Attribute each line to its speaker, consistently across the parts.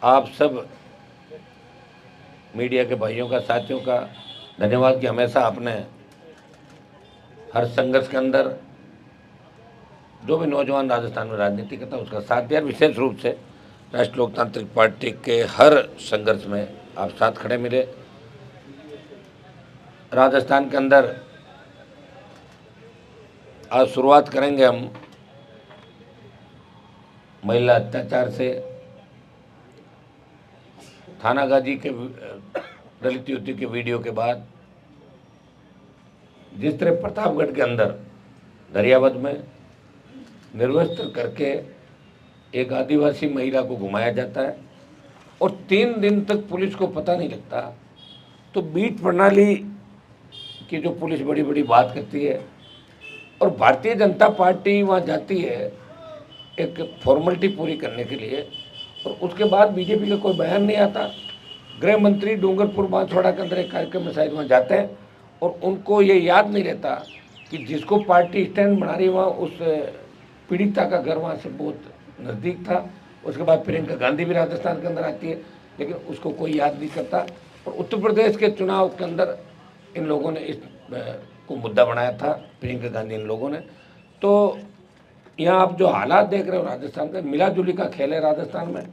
Speaker 1: आप सब मीडिया के भाइयों का, साथियों का धन्यवाद कि हमेशा आपने हर संघर्ष के अंदर जो भी नौजवान राजस्थान में राजनीति करता है उसका साथ दिया। विशेष रूप से राष्ट्रीय लोकतांत्रिक पार्टी के हर संघर्ष में आप साथ खड़े मिले। राजस्थान के अंदर आज शुरुआत करेंगे हम महिला अत्याचार से। थानागाजी के दलित युवती के वीडियो के बाद जिस तरह प्रतापगढ़ के अंदर दरियावद में निर्वस्त्र करके एक आदिवासी महिला को घुमाया जाता है और 3 दिन तक पुलिस को पता नहीं लगता, तो बीट प्रणाली की जो पुलिस बड़ी बड़ी बात करती है और भारतीय जनता पार्टी वहाँ जाती है एक फॉर्मेलिटी पूरी करने के लिए, और उसके बाद बीजेपी का कोई बयान नहीं आता। गृह मंत्री डूंगरपुर बांसवाड़ा के अंदर एक कार्यक्रम में शायद वहाँ जाते हैं और उनको ये याद नहीं रहता कि जिसको पार्टी स्टैंड बना रही वहाँ उस पीड़िता का घर वहाँ से बहुत नज़दीक था। उसके बाद प्रियंका गांधी भी राजस्थान के अंदर आती है, लेकिन उसको कोई याद नहीं करता। और उत्तर प्रदेश के चुनाव के अंदर इन लोगों ने इस को मुद्दा बनाया था, प्रियंका गांधी इन लोगों ने। तो यहाँ आप जो हालात देख रहे हो राजस्थान का, मिला जुली का खेल है राजस्थान में।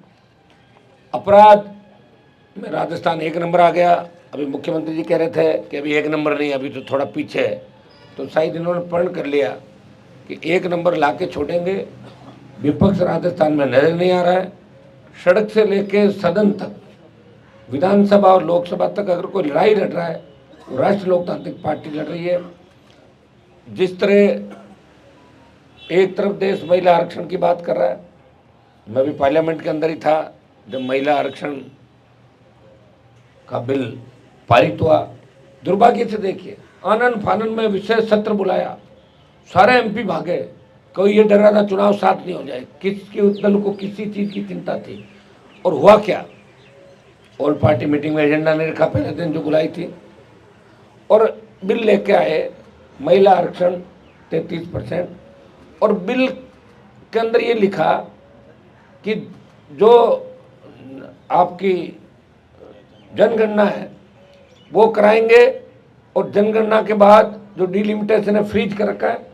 Speaker 1: अपराध में राजस्थान 1 नंबर आ गया। अभी मुख्यमंत्री जी कह रहे थे कि अभी 1 नंबर नहीं, अभी तो थोड़ा पीछे है, तो शायद इन्होंने प्रण कर लिया कि 1 नंबर ला के छोड़ेंगे। विपक्ष राजस्थान में नजर नहीं आ रहा है। सड़क से लेके सदन तक, विधानसभा और लोकसभा तक अगर कोई लड़ाई लड़ रहा है तो राष्ट्रीय लोकतांत्रिक पार्टी लड़ रही है। जिस तरह एक तरफ देश महिला आरक्षण की बात कर रहा है, मैं भी पार्लियामेंट के अंदर ही था जब महिला आरक्षण का बिल पारित हुआ। दुर्भाग्य से देखिए, आनन फानन में विशेष सत्र बुलाया, सारे एमपी भागे, कोई ये डर रहा था चुनाव साथ नहीं हो जाए, किसके दल को किसी चीज़ की चिंता थी। और हुआ क्या, ऑल पार्टी मीटिंग में एजेंडा नहीं रखा पहले दिन जो बुलाई थी, और बिल लेके आए महिला आरक्षण 33%। और बिल के अंदर ये लिखा कि जो आपकी जनगणना है वो कराएंगे, और जनगणना के बाद जो डिलिमिटेशन है फ्रीज कर रखा है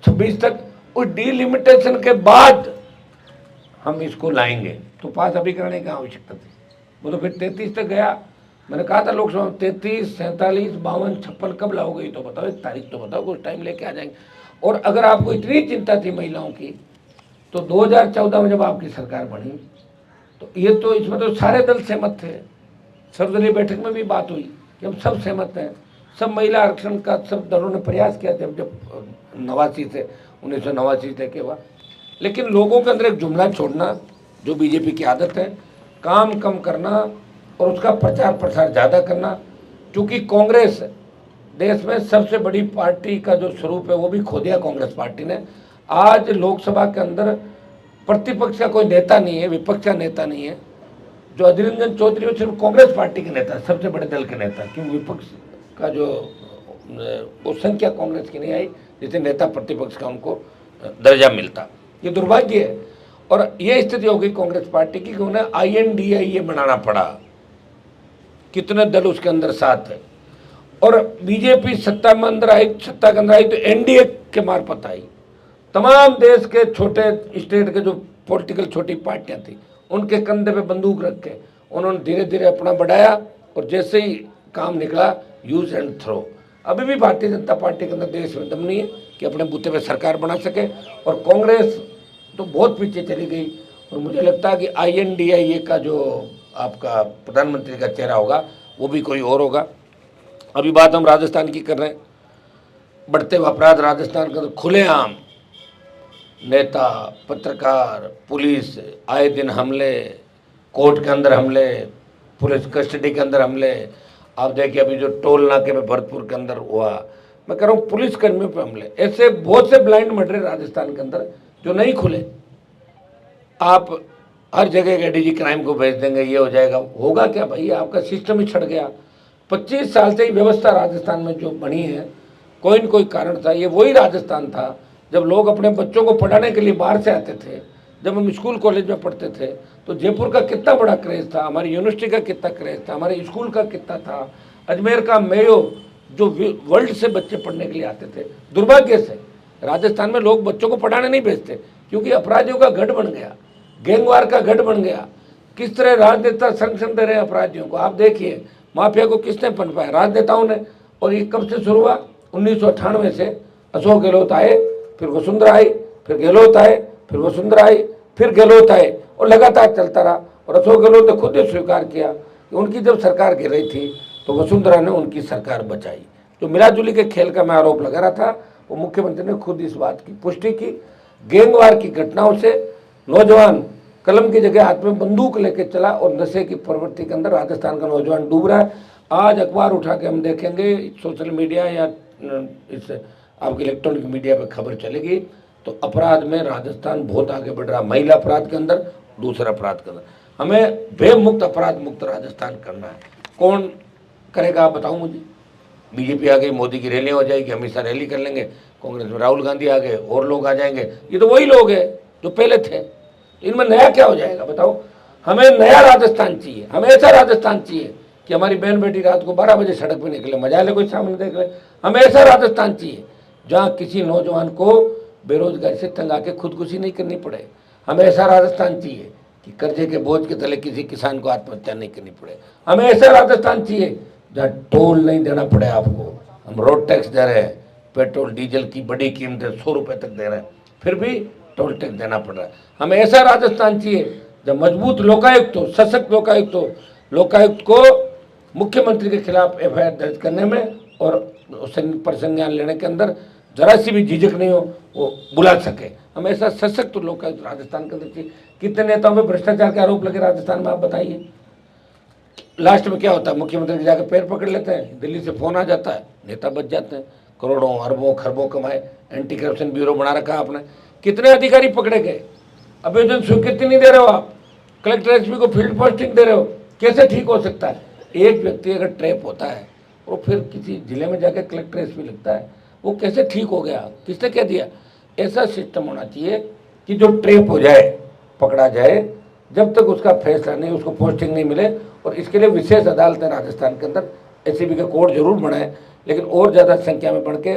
Speaker 1: 26 तक, उस डिलिमिटेशन के बाद हम इसको लाएंगे। तो पास अभी कराने की आवश्यकता थी, वो तो फिर 33 तक गया। मैंने कहा था लोकसभा में 33, 47, 52, 56 कब लाओगे, ये तो बताओ, एक तारीख तो बताओ, कुछ टाइम लेके आ जाएंगे। और अगर आपको इतनी चिंता थी महिलाओं की, तो 2014 में जब आपकी सरकार बनी तो ये तो इसमें तो सारे दल सहमत थे। सर्वदलीय बैठक में भी बात हुई कि हम सब सहमत हैं, सब महिला आरक्षण का सब दलों ने प्रयास किया जब 1989 से के हुआ। लेकिन लोगों के अंदर एक जुमला छोड़ना जो बीजेपी की आदत है, काम कम करना और उसका प्रचार प्रसार ज़्यादा करना। क्योंकि कांग्रेस देश में सबसे बड़ी पार्टी का जो स्वरूप है वो भी खो दिया कांग्रेस पार्टी ने। आज लोकसभा के अंदर प्रतिपक्ष का कोई नेता नहीं है, विपक्ष का नेता नहीं है। जो अधीर रंजन चौधरी वो सिर्फ कांग्रेस पार्टी के नेता, सबसे बड़े दल के नेता, क्योंकि विपक्ष का जो वो संख्या कांग्रेस की नहीं आई जिसे नेता प्रतिपक्ष का उनको दर्जा मिलता। ये दुर्भाग्य है। और ये स्थिति हो गई कांग्रेस पार्टी की कि उन्हें INDIA बनाना पड़ा, कितने दल उसके अंदर साथ है। और बीजेपी सत्ता के अंदर आई तो NDA के मार्फत आई। तमाम देश के छोटे स्टेट के जो पॉलिटिकल छोटी पार्टियां थी उनके कंधे पे बंदूक रख के उन्होंने धीरे धीरे अपना बढ़ाया, और जैसे ही काम निकला यूज एंड थ्रो। अभी भी भारतीय जनता पार्टी के अंदर देश में दम नहीं है कि अपने बूते पे सरकार बना सके, और कांग्रेस तो बहुत पीछे चली गई। और मुझे लगता है कि INDIA का जो आपका प्रधानमंत्री का चेहरा होगा वो भी कोई और होगा। अभी बात हम राजस्थान की कर रहे हैं। बढ़ते हुए अपराध राजस्थान का तो खुलेआम नेता, पत्रकार, पुलिस, आए दिन हमले, कोर्ट के अंदर हमले, पुलिस कस्टडी के अंदर हमले। आप देखिए अभी जो टोल नाके पे भरतपुर के अंदर हुआ, मैं कह रहा हूँ पुलिस कर्मियों पे हमले। ऐसे बहुत से ब्लाइंड मर्डर राजस्थान के अंदर जो नहीं खुले। आप हर जगह के DG क्राइम को भेज देंगे, ये हो जाएगा, होगा क्या भाई, आपका सिस्टम ही छड़ गया। 25 साल से ही व्यवस्था राजस्थान में जो बनी है, कोई न कोई कारण था। ये वही राजस्थान था जब लोग अपने बच्चों को पढ़ाने के लिए बाहर से आते थे, जब हम स्कूल कॉलेज में पढ़ते थे तो जयपुर का कितना बड़ा क्रेज था, हमारी यूनिवर्सिटी का कितना क्रेज था, हमारे स्कूल का कितना था, अजमेर का मेयो जो वर्ल्ड से बच्चे पढ़ने के लिए आते थे। दुर्भाग्य से राजस्थान में लोग बच्चों को पढ़ाने नहीं भेजते क्योंकि अपराधियों का गढ़ बन गया, गैंगवार का गढ़ बन गया। किस तरह राजनेता संरक्षण दे रहे हैं अपराधियों को, आप देखिए माफिया को किसने पनपाया, राजनेताओं ने। और ये कब से शुरू हुआ, 1998 से अशोक गहलोत आए, फिर वसुंधरा आई, फिर गहलोत आए, फिर वसुंधरा आई, फिर गहलोत आए, और लगातार चलता रहा। और अशोक गहलोत ने खुद ही स्वीकार किया कि उनकी जब सरकार गिर रही थी तो वसुंधरा ने उनकी सरकार बचाई। जो मिलाजुली के खेल का मैं आरोप लगा रहा था वो मुख्यमंत्री ने खुद इस बात की पुष्टि की। गैंगवार की घटनाओं से नौजवान कलम की जगह हाथ में बंदूक लेके चला और नशे की प्रवृत्ति के अंदर राजस्थान का नौजवान डूब रहा है। आज अखबार उठा के हम देखेंगे, सोशल मीडिया या इस आपके इलेक्ट्रॉनिक मीडिया पे खबर चलेगी तो अपराध में राजस्थान बहुत आगे बढ़ रहा है। महिला अपराध के अंदर, दूसरा अपराध के अंदर हमें बेमुक्त अपराध मुक्त राजस्थान करना है। कौन करेगा आप बताओ मुझे। बीजेपी आ गई, मोदी की रैलियां हो जाएगी, अमित शाह रैली कर लेंगे, कांग्रेस में राहुल गांधी आ गए, और लोग आ जाएंगे। ये तो वही लोग हैं जो पहले थे। इनमें नया क्या हो जाएगा बताओ। हमें नया राजस्थान चाहिए, हमें ऐसा राजस्थान चाहिए कि हमारी बहन बेटी रात को 12 बजे सड़क पर निकले, मजा ले कोई सामने देख ले। हमें ऐसा राजस्थान चाहिए जहाँ किसी नौजवान को बेरोजगारी से तंग आके खुदकुशी नहीं करनी पड़े। हमें ऐसा राजस्थान चाहिए कि कर्जे के बोझ के तले किसी किसान को आत्महत्या नहीं करनी पड़े। हमें ऐसा राजस्थान चाहिए जहाँ टोल नहीं देना पड़े आपको। हम रोड टैक्स दे रहे हैं, पेट्रोल डीजल की बड़ी कीमतें 100 रुपये तक दे रहे हैं, फिर भी टोल टैक्स देना पड़ रहा है। हमें ऐसा राजस्थान चाहिए जब मजबूत लोकायुक्त हो, सशक्त लोकायुक्त हो, लोकायुक्त को मुख्यमंत्री के खिलाफ एफआईआर दर्ज करने में और उससे पर संज्ञान लेने के अंदर जरा सी भी झिझक नहीं हो, वो बुला सके। हम ऐसा सशक्त लोकायुक्त राजस्थान के अंदर चाहिए। कितने नेताओं में भ्रष्टाचार के आरोप लगे राजस्थान में, आप बताइए। लास्ट में क्या होता है, मुख्यमंत्री जाकर पैर पकड़ लेते हैं, दिल्ली से फोन आ जाता है, नेता बच जाते हैं, करोड़ों अरबों खरबों कमाए। एंटी करप्शन ब्यूरो बना रखा आपने, कितने अधिकारी पकड़े गए। आवेदन स्वीकृति नहीं दे रहे हो आप, कलेक्टर एसपी को फील्ड पोस्टिंग दे रहे हो, कैसे ठीक हो सकता है। एक व्यक्ति अगर ट्रैप होता है और फिर किसी जिले में जाकर कलेक्टर एसपी लगता है, वो कैसे ठीक हो गया, किसने कह दिया। ऐसा सिस्टम होना चाहिए कि जो ट्रैप हो जाए, पकड़ा जाए, जब तक उसका फैसला नहीं, उसको पोस्टिंग नहीं मिले। और इसके लिए विशेष अदालतें राजस्थान के अंदर एसीबी का कोर्ट जरूर बनाए, लेकिन और ज़्यादा संख्या में बढ़ के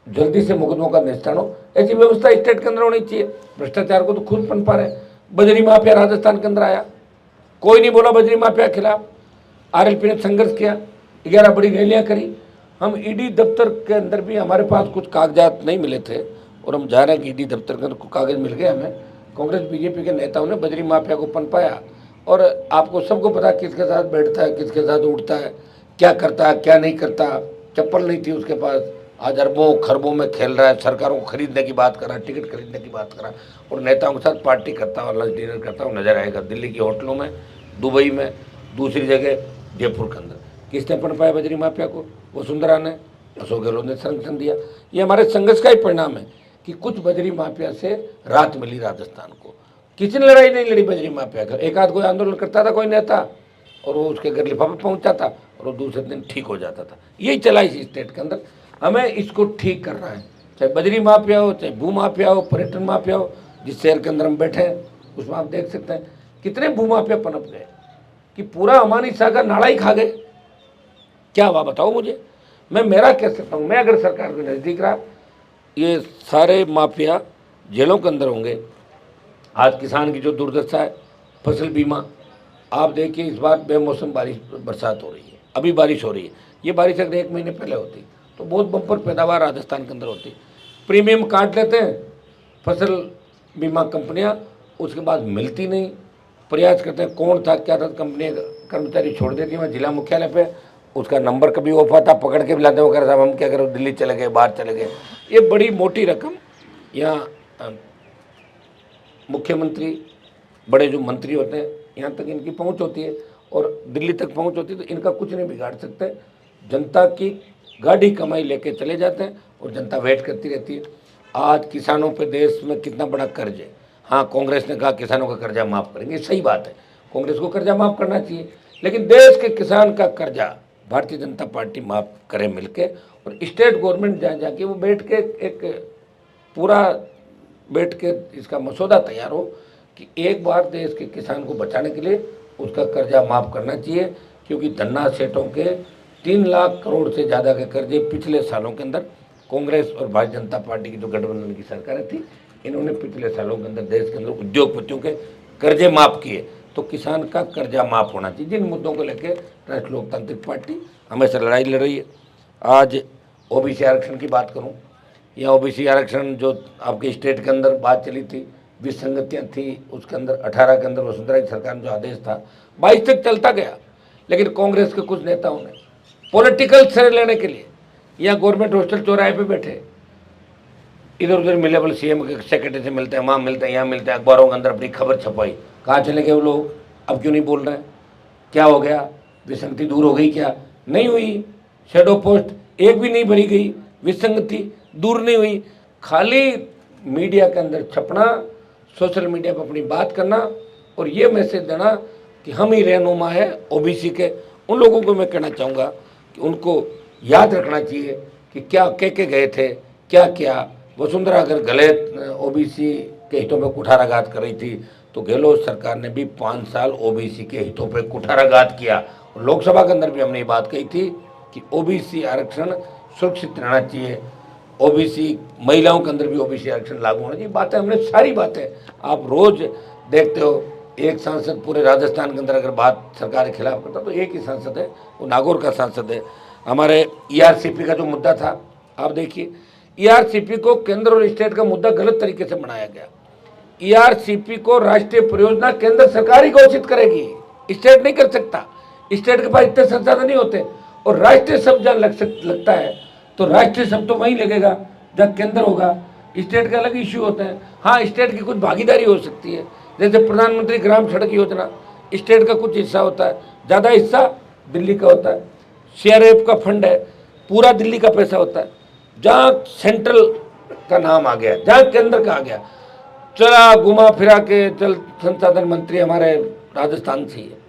Speaker 1: जल्दी से मुकदमों का निस्तारण हो, ऐसी व्यवस्था स्टेट के अंदर होनी चाहिए। भ्रष्टाचार को तो खुद पनपा रहे। बजरी माफिया राजस्थान के अंदर आया, कोई नहीं बोला बजरी माफिया के खिलाफ। आरएलपी ने संघर्ष किया, 11 बड़ी रैलियां करी। हम ईडी दफ्तर के अंदर भी, हमारे पास कुछ कागजात नहीं मिले थे और हम जा रहे हैं कि ईडी दफ्तर के अंदर कुछ कागज मिल गए हमें। कांग्रेस बीजेपी के नेताओं ने बजरी माफिया को पनपाया और आपको सबको पता किसके साथ बैठता है, किसके साथ उठता है, क्या करता है, क्या नहीं करता। चप्पल नहीं थी उसके पास, आज अरबों खरबों में खेल रहा है, सरकारों को खरीदने की बात कर रहा है, टिकट खरीदने की बात कर रहा है, और नेताओं के साथ पार्टी करता हुआ, लंच डिनर करता हुआ नजर आएगा दिल्ली की होटलों में, दुबई में, दूसरी जगह जयपुर के अंदर। किसने पनपाया बजरी माफिया को? वसुंधरा ने, अशोक गहलोत ने संरक्षण दिया। ये हमारे संघर्ष का ही परिणाम है कि कुछ बजरी माफिया से राहत मिली राजस्थान को। किसी ने लड़ाई नहीं लड़ी बजरी माफिया का। एक आध कोई आंदोलन करता था कोई नेता और वो उसके घर लिफाफा पहुंचता था और वो दूसरे दिन ठीक हो जाता था। यही चला इस स्टेट के अंदर। हमें इसको ठीक करना है, चाहे बजरी माफिया हो, चाहे भू माफिया हो, पर्यटन माफिया हो। जिस शहर के अंदर हम बैठे हैं उसमें आप देख सकते हैं कितने भू माफिया पनप गए कि पूरा अमानी शाह का नाड़ा ही खा गए। क्या हुआ बताओ मुझे। मैं मेरा कह सकता हूँ, मैं अगर सरकार के नज़दीक रहा, ये सारे माफिया जेलों के अंदर होंगे। आज किसान की जो दुर्दशा है, फसल बीमा, आप देखिए इस बार बेमौसम बारिश बरसात हो रही है, अभी बारिश हो रही है। ये बारिश अगर 1 महीने पहले होती तो बहुत बम्पर पैदावार राजस्थान के अंदर होती। प्रीमियम काट लेते हैं फसल बीमा कंपनियां, उसके बाद मिलती नहीं। प्रयास करते हैं, कौन था क्या था, कंपनी कर्मचारी छोड़ देती है वहाँ जिला मुख्यालय पे, उसका नंबर कभी ऑफ आता, पकड़ के बुलाते हो, कर साहब हम क्या करें, दिल्ली चले गए, बाहर चले गए। ये बड़ी मोटी रकम यहाँ मुख्यमंत्री, बड़े जो मंत्री होते हैं, यहाँ तक इनकी पहुँच होती है और दिल्ली तक पहुँच होती है, तो इनका कुछ नहीं बिगाड़ सकते। जनता की गाड़ी कमाई लेके चले जाते हैं और जनता वेट करती रहती है। आज किसानों पे देश में कितना बड़ा कर्ज है। हाँ, कांग्रेस ने कहा किसानों का कर्जा माफ़ करेंगे, सही बात है, कांग्रेस को कर्जा माफ़ करना चाहिए, लेकिन देश के किसान का कर्जा भारतीय जनता पार्टी माफ़ करे मिलके। और स्टेट गवर्नमेंट जहाँ जाके वो बैठ के एक पूरा बैठ के इसका मसौदा तैयार हो कि एक बार देश के किसान को बचाने के लिए उसका कर्जा माफ़ करना चाहिए, क्योंकि धन्ना सेठों के 3 लाख करोड़ से ज़्यादा के कर्जे पिछले सालों के अंदर कांग्रेस और भारतीय जनता पार्टी की जो गठबंधन की सरकारें थी, इन्होंने पिछले सालों के अंदर देश के अंदर उद्योगपतियों के कर्जे माफ़ किए। तो किसान का कर्जा माफ़ होना चाहिए। जिन मुद्दों को लेकर राष्ट्रीय लोकतांत्रिक पार्टी हमेशा लड़ाई लड़ रही है। आज ओबीसी आरक्षण की बात करूं, या ओबीसी आरक्षण जो आपके स्टेट के अंदर बात चली थी, विसंगतियां थी, उसके अंदर 18 के अंदर वसुंधरा की सरकार में जो आदेश था 22 तक चलता गया, लेकिन कांग्रेस के कुछ नेताओं ने पॉलिटिकल श्रेय लेने के लिए यहाँ गवर्नमेंट हॉस्टल चौराहे पे बैठे, इधर उधर मिलेबल सीएम के सेक्रेटरी से मिलते हैं, वहाँ मिलते हैं, यहाँ मिलते हैं, अखबारों के अंदर अपनी खबर छपाई। कहाँ चले गए वो लोग? अब क्यों नहीं बोल रहे हैं? क्या हो गया? विसंगति दूर हो गई क्या? नहीं हुई। शेडो पोस्ट एक भी नहीं भरी गई, विसंगति दूर नहीं हुई। खाली मीडिया के अंदर छपना, सोशल मीडिया पर अपनी बात करना और ये मैसेज देना कि हम ही रहनुमा है ओबीसी के। उन लोगों को मैं कहना चाहूँगा कि उनको याद रखना चाहिए कि क्या कह के गए थे, क्या क्या। वसुंधरा अगर गलत ओबीसी के हितों पर कुठाराघात कर रही थी, तो गहलोत सरकार ने भी 5 साल ओबीसी के हितों पर कुठाराघात किया। लोकसभा के अंदर भी हमने ये बात कही थी कि ओबीसी आरक्षण सुरक्षित रहना चाहिए, ओबीसी महिलाओं के अंदर भी ओबीसी आरक्षण लागू होना चाहिए। बातें हमने सारी बातें आप रोज देखते हो। एक सांसद पूरे राजस्थान के अंदर अगर बात सरकार के खिलाफ करता तो एक ही सांसद है, वो नागौर का सांसद है। हमारे ईआरसीपी का जो मुद्दा था, आप देखिए, ईआरसीपी को केंद्र और स्टेट का मुद्दा गलत तरीके से बनाया गया। ईआरसीपी को राष्ट्रीय परियोजना केंद्र सरकार ही घोषित करेगी, स्टेट नहीं कर सकता। स्टेट के पास इतने संसाधन नहीं होते। और राष्ट्रीय शब्द जहाँ लगता है तो राष्ट्रीय शब्द तो वहीं लगेगा जब केंद्र होगा। स्टेट का अलग इश्यू होते हैं। हाँ, स्टेट की कुछ भागीदारी हो सकती है, जैसे प्रधानमंत्री ग्राम सड़क योजना स्टेट का कुछ हिस्सा होता है, ज़्यादा हिस्सा दिल्ली का होता है। सीआरएफ का फंड है, पूरा दिल्ली का पैसा होता है। जहाँ सेंट्रल का नाम आ गया, जहाँ केंद्र का आ गया, चला घुमा फिरा के चल संसाधन मंत्री हमारे राजस्थान से ही है।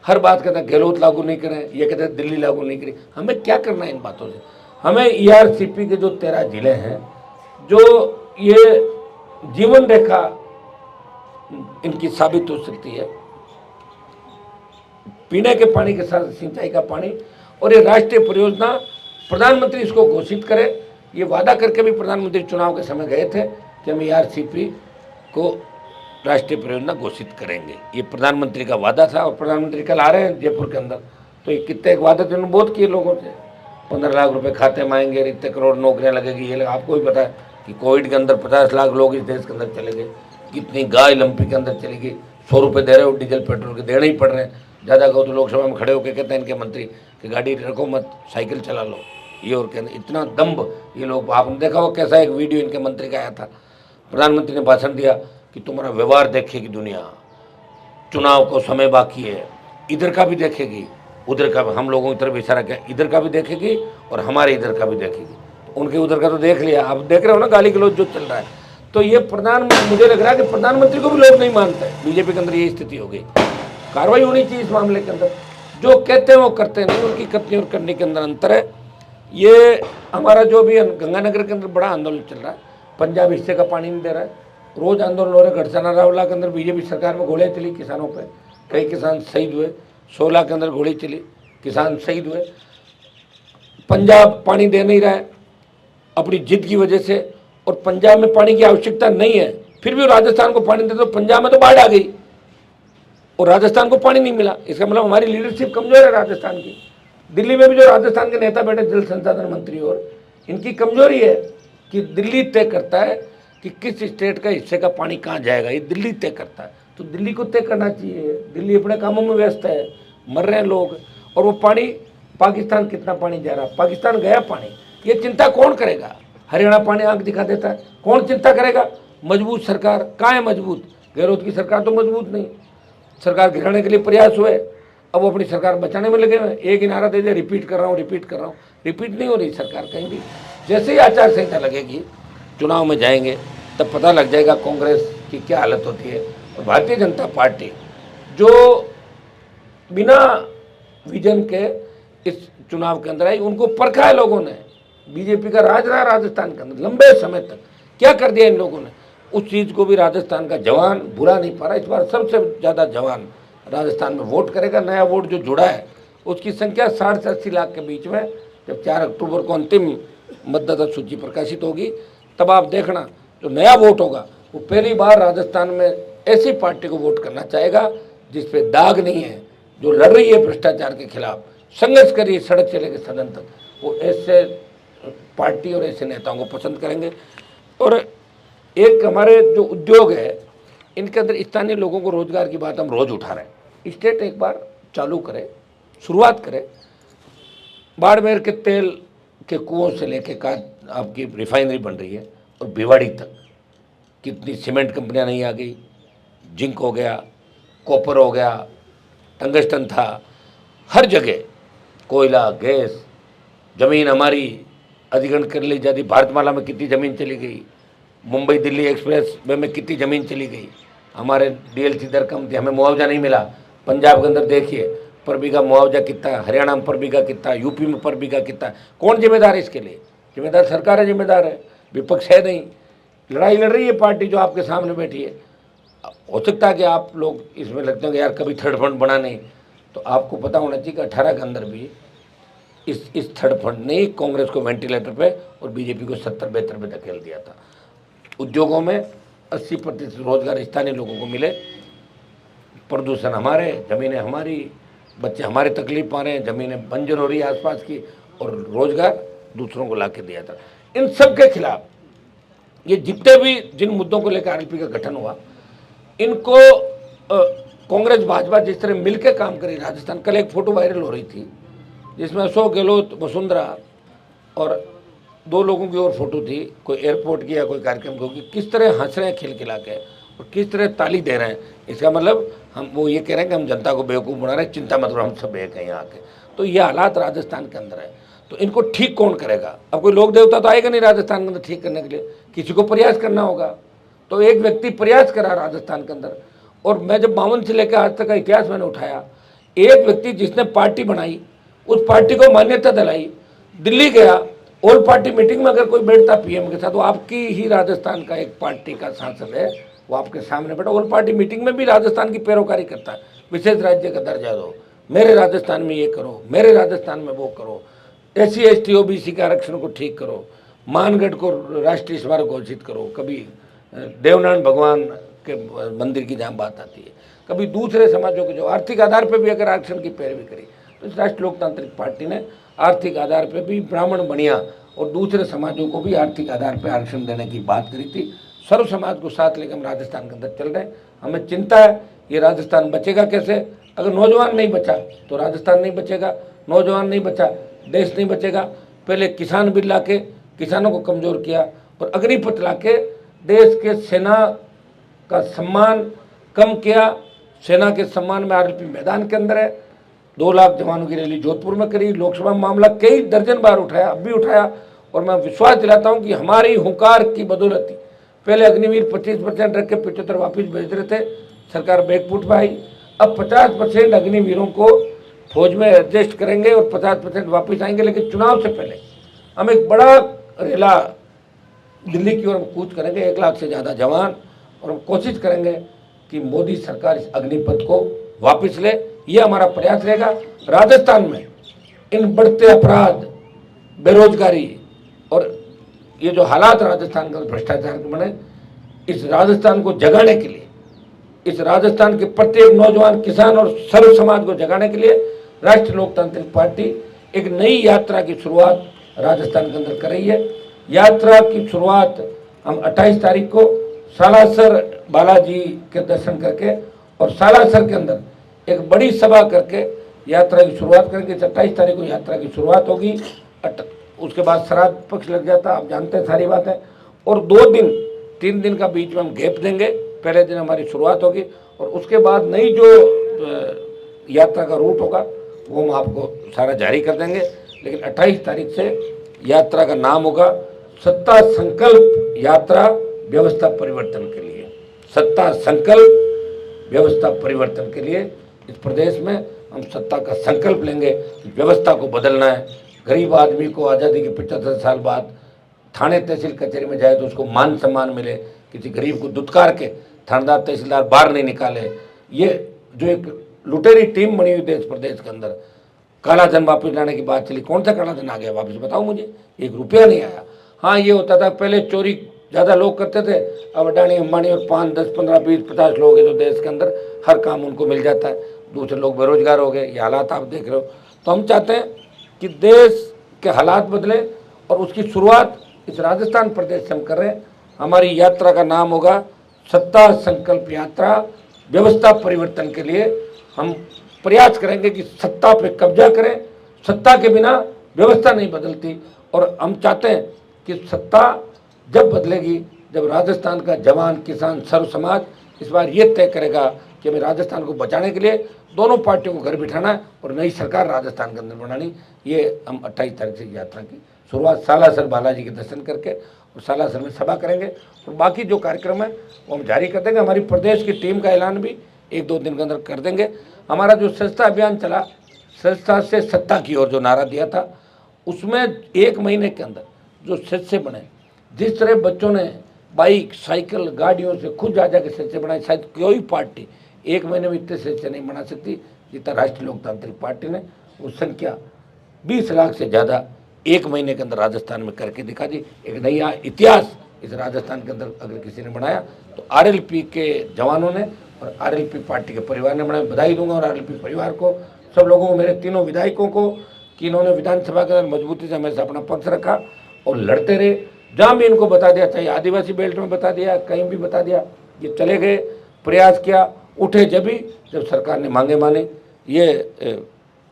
Speaker 1: हर बात कहते हैं गहलोत लागू नहीं करें, ये कहते हैं दिल्ली लागू नहीं करें। हमें क्या करना है इन बातों से? हमें ईआरसीपी के जो 13 जिले हैं, जो ये जीवन रेखा इनकी साबित हो सकती है, पीने के पानी के साथ सिंचाई का पानी, और ये राष्ट्रीय परियोजना प्रधानमंत्री इसको घोषित करे। ये वादा करके भी प्रधानमंत्री चुनाव के समय गए थे कि हम ईआरसीपी को राष्ट्रीय परियोजना घोषित करेंगे। ये प्रधानमंत्री का वादा था और प्रधानमंत्री कल आ रहे हैं जयपुर के अंदर। तो ये कितने एक वादे उन्होंने बहुत किए लोगों से, 15 लाख रुपए खाते में आएंगे, इतने करोड़ नौकरियां लगेगी। ये आपको भी पता है कि कोविड के अंदर 50 लाख लोग इस देश के अंदर चले गए। कितनी गाय लंपी के अंदर चली गई। 100 रुपये दे रहे हो डीजल पेट्रोल के, देने ही पड़ रहे हैं। ज़्यादा कहो तो लोकसभा में खड़े होकर कहते हैं इनके मंत्री कि गाड़ी रखो मत, साइकिल चला लो। ये और कहते इतना दम्भ ये लोग। आपने देखा हो कैसा एक वीडियो इनके मंत्री का आया था, प्रधानमंत्री ने भाषण दिया कि तुम्हारा व्यवहार देखेगी दुनिया, चुनाव को समय बाकी है, इधर का भी देखेगी, उधर का भी। हम लोगों की तरफ इशारा किया, इधर का भी देखेगी और हमारे इधर का भी देखेगी। तो उनके उधर का तो देख लिया, आप देख रहे हो ना गाली गलौज जो चल रहा है। तो ये प्रधानमंत्री, मुझे लग रहा है कि प्रधानमंत्री को भी लोग नहीं मानते। बीजेपी के अंदर ये स्थिति हो गई। कार्रवाई होनी चाहिए इस मामले के अंदर। जो कहते हैं वो करते नहीं, उनकी कथनी और करने के अंदर अंतर है। ये हमारा जो भी गंगानगर के अंदर बड़ा आंदोलन चल रहा है, पंजाब हिस्से का पानी नहीं दे रहा है, रोज आंदोलन हो रहा है। गढ़चाना रावला के अंदर बीजेपी सरकार में गोलियां चली किसानों पे, कई किसान शहीद हुए। 16 के अंदर गोली चली, किसान शहीद हुए। पंजाब पानी दे नहीं रहा है अपनी जिद की वजह से, और पंजाब में पानी की आवश्यकता नहीं है, फिर भी राजस्थान को पानी दे दो। पंजाब में तो बाढ़ आ गई और राजस्थान को पानी नहीं मिला। इसका मतलब हमारी लीडरशिप कमजोर है राजस्थान की। दिल्ली में भी जो राजस्थान के नेता बैठे जल संसाधन मंत्री, और इनकी कमजोरी है कि दिल्ली तय करता है कि किस स्टेट का हिस्से का पानी कहाँ जाएगा, ये दिल्ली तय करता है। तो दिल्ली को तय करना चाहिए। दिल्ली अपने कामों में व्यस्त है, मर रहे हैं लोग, और वो पानी पाकिस्तान कितना पानी जा रहा है, पाकिस्तान गया पानी, ये चिंता कौन करेगा? हरियाणा पानी आंख दिखा देता है, कौन चिंता करेगा? मजबूत सरकार कहाँ है? मजबूत गहलोत की सरकार तो मजबूत नहीं। सरकार गिराने के लिए प्रयास हुए, अब वो अपनी सरकार बचाने में लगे हुए। एक ही नारा दे दिया, रिपीट कर रहा हूँ, रिपीट कर रहा हूँ। रिपीट नहीं हो रही सरकार कहीं भी। जैसे ही आचार संहिता लगेगी, चुनाव में जाएंगे, तब पता लग जाएगा कांग्रेस की क्या हालत होती है। और भारतीय जनता पार्टी जो बिना विजन के इस चुनाव के अंदर आई, उनको परखा है लोगों ने। बीजेपी का राज रहा राजस्थान के अंदर लंबे समय तक। क्या कर दिया इन लोगों ने? उस चीज़ को भी राजस्थान का जवान बुरा नहीं पा रहा। इस बार सबसे ज़्यादा जवान राजस्थान में वोट करेगा। नया वोट जो जुड़ा है उसकी संख्या 60 से 80 लाख के बीच में। जब 4 अक्टूबर को अंतिम मतदाता सूची प्रकाशित होगी तब आप देखना जो नया वोट होगा वो पहली बार राजस्थान में ऐसी पार्टी को वोट करना चाहेगा जिस पे दाग नहीं है, जो लड़ रही है भ्रष्टाचार के खिलाफ, संघर्ष कर रही है सड़क से लेकर सदन तक। वो ऐसे पार्टी और ऐसे नेताओं को पसंद करेंगे। और एक हमारे जो उद्योग है इनके अंदर स्थानीय लोगों को रोजगार की बात हम रोज उठा रहे हैं। स्टेट एक बार चालू करे, शुरुआत करे। बाड़मेर के तेल के कुओं से लेके का आपकी रिफाइनरी बन रही है और भिवाड़ी तक कितनी सीमेंट कंपनियां नहीं आ गई। जिंक हो गया, कॉपर हो गया, टंगस्टन था, हर जगह कोयला, गैस, ज़मीन हमारी अधिग्रहण कर ली जाती। भारतमाला में कितनी ज़मीन चली गई, मुंबई दिल्ली एक्सप्रेस वे में कितनी ज़मीन चली गई। हमारे डीएलसी दर कम थी, हमें मुआवजा नहीं मिला। पंजाब के अंदर देखिए पर बीघा मुआवजा कितना है, हरियाणा में पर बीघा कितना है, यूपी में पर बीघा कितना है। कौन जिम्मेदार है इसके लिए? जिम्मेदार सरकार है, जिम्मेदार है, विपक्ष है नहीं। लड़ाई लड़ रही है पार्टी जो आपके सामने बैठी है। हो सकता है कि आप लोग इसमें लगते हैं कि यार कभी थर्ड फंड बना नहीं, तो आपको पता होना चाहिए कि 18 के अंदर भी इस थर्ड फंड ने कांग्रेस को वेंटिलेटर पे और बीजेपी को 70-72 पे धकेल दिया था। उद्योगों में 80% रोजगार स्थानीय लोगों को मिले। प्रदूषण हमारे, ज़मीनें हमारी, बच्चे हमारे तकलीफ पा रहे हैं, ज़मीनें बंजर हो रही है आसपास की, और रोजगार दूसरों को ला के दिया था। इन सब के खिलाफ ये जितने भी जिन मुद्दों को लेकर आरएलपी का गठन हुआ, इनको कांग्रेस भाजपा जिस तरह मिलकर काम करी राजस्थान। कल एक फोटो वायरल हो रही थी जिसमें अशोक गहलोत, वसुंधरा और 2 लोगों की और फोटो थी, कोई एयरपोर्ट की या कोई कार्यक्रम की होगी, किस तरह हंस रहे हैं खिलखिला के और किस तरह ताली दे रहे हैं। इसका मतलब हम वो ये कह रहे हैं कि हम जनता को बेवकूफ़ बना रहे हैं, चिंता मत करो हम सब एक हैं यहाँ के। तो ये हालात राजस्थान के अंदर है। तो इनको ठीक कौन करेगा? अब कोई लोक देवता तो आएगा नहीं राजस्थान के अंदर ठीक करने के लिए, किसी को प्रयास करना होगा। तो एक व्यक्ति प्रयास करा राजस्थान के अंदर। और मैं जब 52 से लेकर आज तक का इतिहास मैंने उठाया, एक व्यक्ति जिसने पार्टी बनाई, उस पार्टी को मान्यता दिलाई, दिल्ली गया, ऑल पार्टी मीटिंग में अगर कोई बैठता पीएम के साथ, वो आपकी ही राजस्थान का एक पार्टी का सांसद है, वो आपके सामने बैठा, ऑल पार्टी मीटिंग में भी राजस्थान की पैरोकारी करता है। विशेष राज्य का दर्जा दो, मेरे राजस्थान में ये करो, मेरे राजस्थान में वो करो, SC ST OBC के आरक्षण को ठीक करो, मानगढ़ को राष्ट्रीय स्मारक घोषित करो। कभी देवनारायण भगवान के मंदिर की जहाँ बात आती है, कभी दूसरे समाजों के जो आर्थिक आधार पर भी अगर आरक्षण की पैरवी करी। तो इस राष्ट्रीय लोकतांत्रिक पार्टी ने आर्थिक आधार पर भी ब्राह्मण, बनिया और दूसरे समाजों को भी आर्थिक आधार पर आरक्षण देने की बात करी थी। सर्व समाज को साथ लेकर हम राजस्थान के अंदर चल रहे हैं। हमें चिंता है ये राजस्थान बचेगा कैसे? अगर नौजवान नहीं बचा तो राजस्थान नहीं बचेगा, नौजवान नहीं बचा देश नहीं बचेगा। पहले किसान बिल ला के किसानों को कमज़ोर किया और अग्निपथ ला के देश के सेना का सम्मान कम किया। सेना के सम्मान में आरएलपी मैदान के अंदर है। 2 लाख जवानों की रैली जोधपुर में करी। लोकसभा मामला कई दर्जन बार उठाया, अब भी उठाया। और मैं विश्वास दिलाता हूं कि हमारी हुंकार की बदौलत पहले अग्निवीर 25% रख के 75 वापिस भेज रहे थे, सरकार बैकफुट पर आई। अब 50% अग्निवीरों को फौज में एडजस्ट करेंगे और 50% वापस आएंगे। लेकिन चुनाव से पहले हम एक बड़ा रेला दिल्ली की ओर कूच करेंगे, 1 लाख से ज़्यादा जवान, और हम कोशिश करेंगे कि मोदी सरकार इस अग्निपथ को वापस ले। ये हमारा प्रयास रहेगा। राजस्थान में इन बढ़ते अपराध, बेरोजगारी और ये जो हालात राजस्थान का भ्रष्टाचार के बने, इस राजस्थान को जगाने के लिए, इस राजस्थान के प्रत्येक नौजवान, किसान और सर्व समाज को जगाने के लिए राष्ट्रीय लोकतांत्रिक पार्टी एक नई यात्रा की शुरुआत राजस्थान के अंदर कर रही है। यात्रा की शुरुआत हम 28 तारीख को सालासर बालाजी के दर्शन करके और सालासर के अंदर एक बड़ी सभा करके यात्रा की शुरुआत करेंगे। 27 तारीख को यात्रा की शुरुआत होगी। उसके बाद श्राद्ध पक्ष लग जाता, आप जानते हैं सारी बात है। और 3 दिन का बीच में हम गैप देंगे। पहले दिन हमारी शुरुआत होगी और उसके बाद नई जो यात्रा का रूट होगा वो हम आपको सारा जारी कर देंगे। लेकिन 28 तारीख से यात्रा का नाम होगा सत्ता संकल्प यात्रा व्यवस्था परिवर्तन के लिए। सत्ता संकल्प व्यवस्था परिवर्तन के लिए इस प्रदेश में हम सत्ता का संकल्प लेंगे। व्यवस्था को बदलना है। गरीब आदमी को आज़ादी के 75 साल बाद थाने तहसील कचहरी में जाए तो उसको मान सम्मान मिले, किसी गरीब को दुत्कार के थानेदार तहसीलदार बाहर नहीं निकाले। ये जो एक लुटेरी टीम बनी हुई देश प्रदेश के अंदर, काला धन वापस लाने की बात चली, कौन सा काला धन आ गया वापस बताओ मुझे? 1 रुपया नहीं आया। हाँ, ये होता था पहले चोरी ज़्यादा लोग करते थे, अब अडानी अंबानी और 5, 10, 15, 20, 50 लोग हैं जो देश के अंदर हर काम उनको मिल जाता है, दूसरे लोग बेरोजगार हो गए। ये हालात आप देख रहे हो। तो हम चाहते हैं कि देश के हालात बदले और उसकी शुरुआत इस राजस्थान प्रदेश से हम कर रहे हैं। हमारी यात्रा का नाम होगा सत्ता संकल्प यात्रा। व्यवस्था परिवर्तन के लिए हम प्रयास करेंगे कि सत्ता पे कब्जा करें। सत्ता के बिना व्यवस्था नहीं बदलती और हम चाहते हैं कि सत्ता जब बदलेगी जब राजस्थान का जवान, किसान, सर्व समाज इस बार ये तय करेगा कि हमें राजस्थान को बचाने के लिए दोनों पार्टियों को घर बिठाना है और नई सरकार राजस्थान के अंदर बनानी। ये हम 28 तारीख से यात्रा की शुरुआत सालासर बालाजी के दर्शन करके और सालासर में सभा करेंगे और बाकी जो कार्यक्रम है वो हम जारी कर देंगे। हमारी प्रदेश की टीम का ऐलान भी 1-2 दिन के अंदर कर देंगे। हमारा जो स्वच्छता अभियान चला, स्वच्छता से सत्ता की ओर जो नारा दिया था, उसमें 1 महीने के अंदर जो सच्चे बने, जिस तरह बच्चों ने बाइक, साइकिल, गाड़ियों से खुद जा के सच्चे बनाए, शायद कोई पार्टी 1 महीने में इतने सच्चे नहीं बना सकती जितना राष्ट्रीय लोकतांत्रिक पार्टी ने। वो संख्या 20 लाख से ज़्यादा 1 महीने के अंदर राजस्थान में करके दिखा दी। एक नया इतिहास इस राजस्थान के अंदर अगर किसी ने बनाया तो आरएलपी के जवानों ने और आरएलपी पार्टी के परिवार ने बनाया। बधाई दूंगा और आरएलपी परिवार को, सब लोगों को, मेरे तीनों विधायकों को कि इन्होंने विधानसभा के अंदर मजबूती से हमेशा अपना पक्ष रखा और लड़ते रहे। जहाँ भी इनको बता दिया, चाहे आदिवासी बेल्ट में बता दिया, कहीं भी बता दिया, ये चले गए, प्रयास किया, उठे जब सरकार ने मांगे माने। ये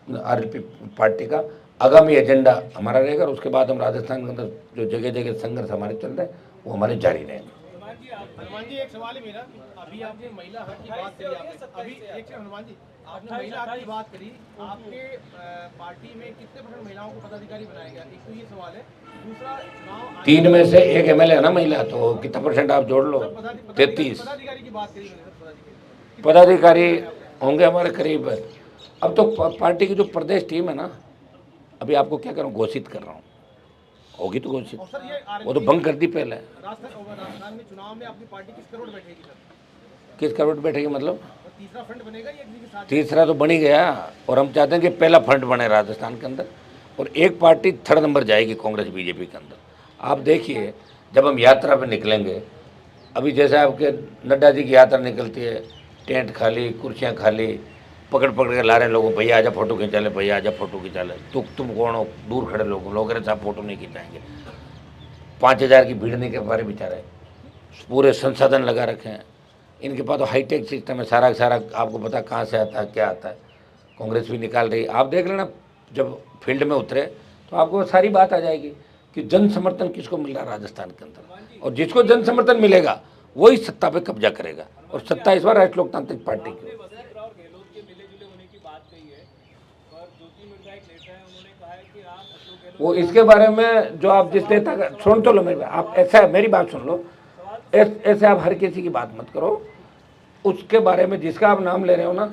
Speaker 1: आरएलपी पार्टी का आगामी एजेंडा हमारा रहेगा और उसके बाद हम राजस्थान के अंदर जो जगह जगह संघर्ष हमारे चल रहे हैं वो हमारे जारी रहेंगे।
Speaker 2: हनुमान जी, एक सवाल है मेरा। अभी आपने महिला हक की बात करी, अभी एक हनुमान जी आपने महिला हक की बात करी, आपके पार्टी में कितने % महिलाओं को पदाधिकारी बनाया गया? एक तो ये सवाल है। दूसरा, चुनाव
Speaker 1: 3 में से 1 एमएलए है ना महिला, तो कितना % आप जोड़ लो? 33
Speaker 2: पदाधिकारी की बात करी।
Speaker 1: पदाधिकारी होंगे हमारे करीब। अब तो पार्टी की जो प्रदेश टीम है ना, अभी आपको क्या करूँ, घोषित कर रहा हूँ, होगी तो घोषित, वो तो भंग कर दी पहले।
Speaker 2: राजस्थान में चुनाव में अपनी पार्टी किस करोड़ बैठेगी सर?
Speaker 1: किस करोड़ बैठेगी मतलब?
Speaker 2: तीसरा फ्रंट बनेगा या किसी के साथ?
Speaker 1: तीसरा तो बन ही गया और हम चाहते हैं कि पहला फ्रंट बने राजस्थान के अंदर और एक पार्टी 3rd नंबर जाएगी कांग्रेस बीजेपी के अंदर। आप देखिए जब हम यात्रा पर निकलेंगे, अभी जैसे आपके नड्डा जी की यात्रा निकलती है, टेंट खाली, कुर्सियाँ खाली, पकड़ के ला रहे लोगों, भैया आजा फोटो खिंचा ले, भैया आजा फोटो खिंचा ले। तुम कौन हो? दूर खड़े लोग अरे साहब फोटो नहीं खिंचाएंगे। 5000 की भीड़ नहीं कर पा रहे बेचारे, पूरे संसाधन लगा रखे हैं इनके पास, तो हाईटेक सिस्टम है, सारा आपको पता कहाँ से आता है, क्या आता है। कांग्रेस भी निकाल रही, आप देख लेना जब फील्ड में उतरे तो आपको सारी बात आ जाएगी कि जन समर्थन किसको मिल रहा है राजस्थान के अंदर, और जिसको जन समर्थन मिलेगा वही सत्ता पे कब्जा करेगा और सत्ता इस बार राष्ट्रीय लोकतांत्रिक पार्टी की। वो इसके बारे में जो आप जिस नेता का सुन तो लो मेरी बात, आप ऐसा मेरी बात सुन लो, ऐसे आप हर किसी की बात मत करो। उसके बारे में जिसका आप नाम ले रहे हो ना,